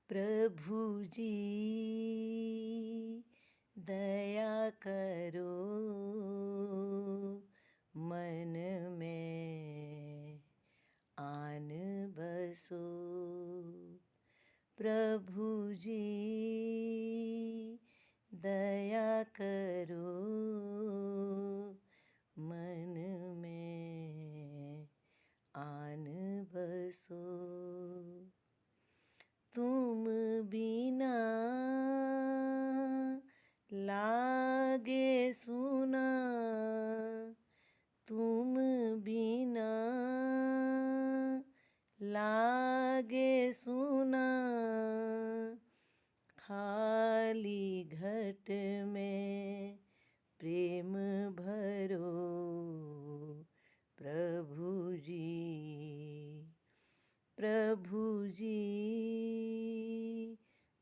प्रभु जी दया करो मन में आन बसो। प्रभु जी दया करो मन में आन बसो। तुम बिना लागे सुना, तुम बिना लागे सुना, खाली घट में प्रेम भरो। प्रभु जी प्रभु जी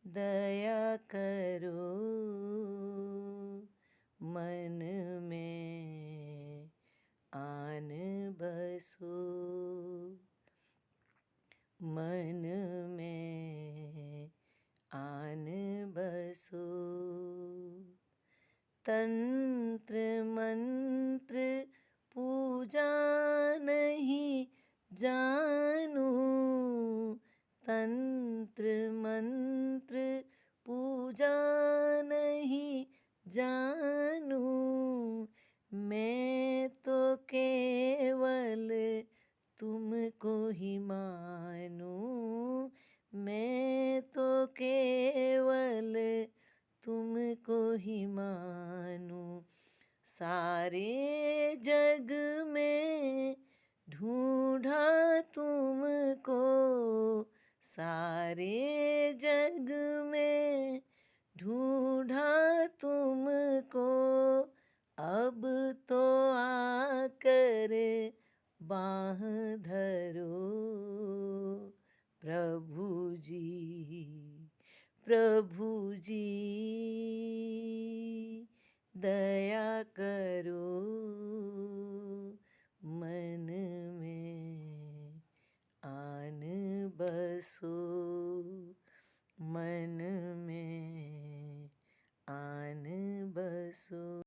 दया करो मन में आन बसो। मन में आन बसो। तंत्र मंत्र पूजा नहीं जानू, तंत्र मंत्र पूजा नहीं जानू, मैं तो केवल तुमको ही मानूं। मैं तो केवल तुमको ही मानूं। सारे जग में ढूंढा तुमको, सारे जग में ढूंढा तुमको, अब तो आकर बाह धरो। प्रभु जी प्रभु जी दया करो मन में आन बसो। मन